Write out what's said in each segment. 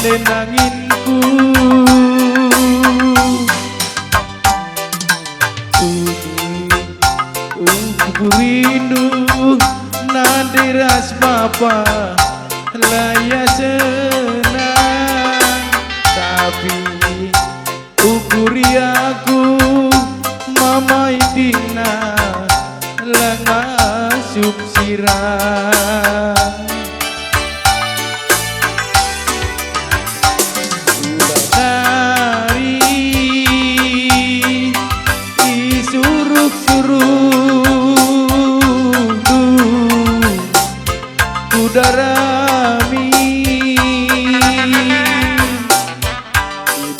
nenanginku rindu nadiras papa laya senang tapi ukuri aku mama idina lengasup sirang udah nari disuruh-suruh udarami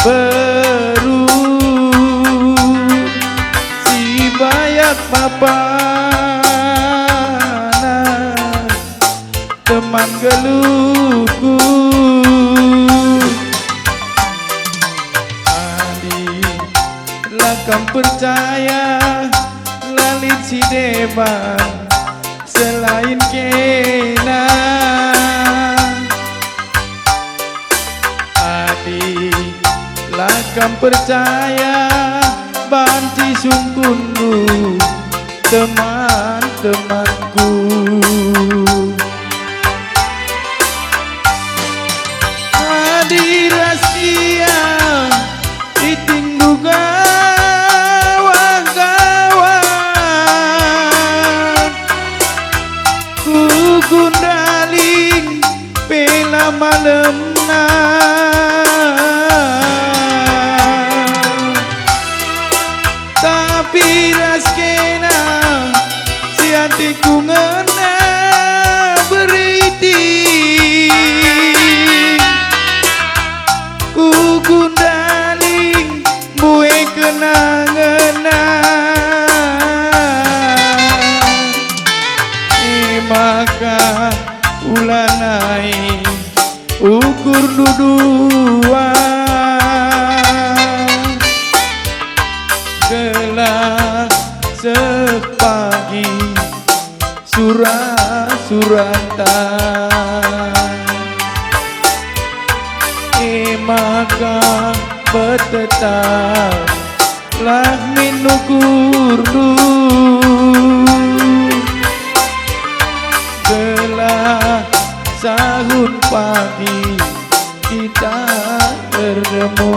baru si bayak papana teman geluhku adi lakam percaya lalit si deban selain kena adi lakam percaya banci sungkunmu teman-temanku adi rahasia ditinggu kawan-kawan ku gundaling pela malam tapi raskena si hatiku ngena beriting ku gundaling buwe kenangan maka ulanai ukur dudua gelah sepagi suratan maka bertetap lah minukur gelah sahur pagi kita bertemu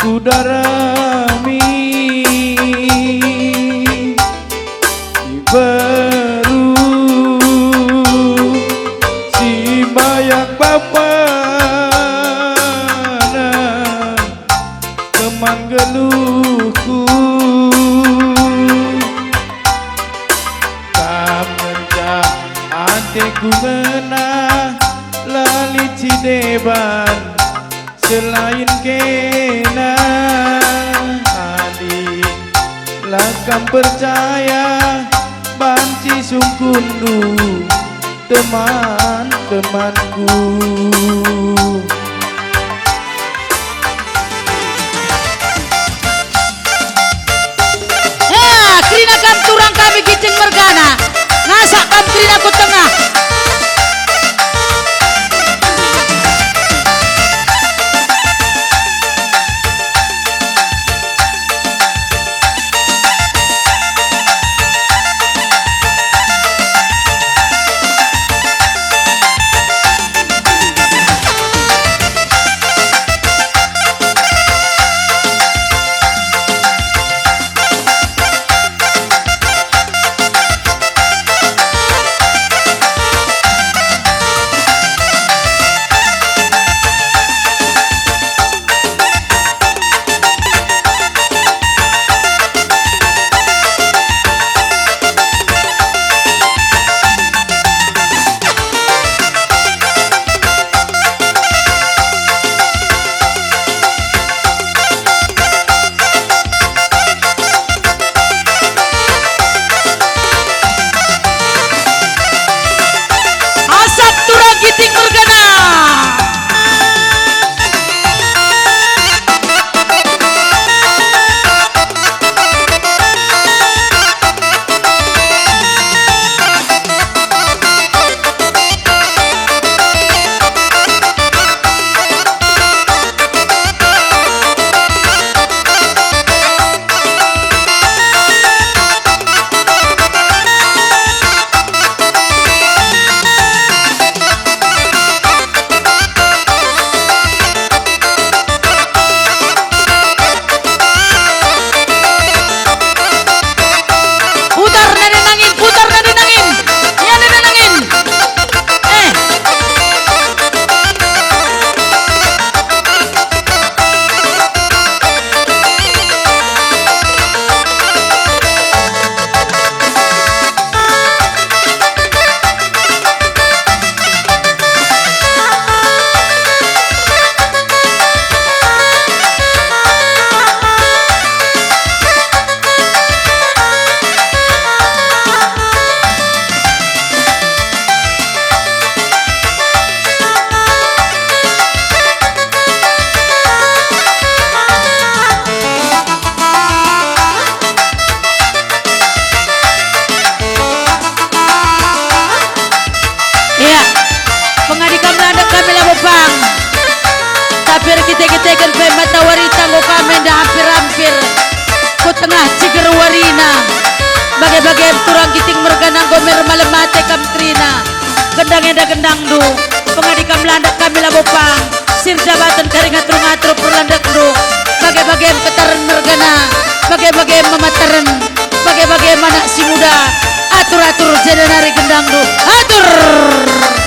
udarami baru si bayak papana teman geluhku kamencah hatiku menah lalit si deban selain kena adik lakam percaya banci sungkundu teman-temanku krina kam turang kami kicing mergana ngasak kam krina ku tengah gete-getekan pe mata warita ngo kami dah hampir-hampir ku tengah ciger warina bagai-bagai turang kiting mergana gomer malam mate kam trina gendang eda gendang du pengadi kam landak kami labopang sir jabatan kari ngatru-ngatru perlandak du bagai-bagai ketaran mergana bagai-bagai memataran bagai-bagai mana si muda atur-atur jenenari gendang du atur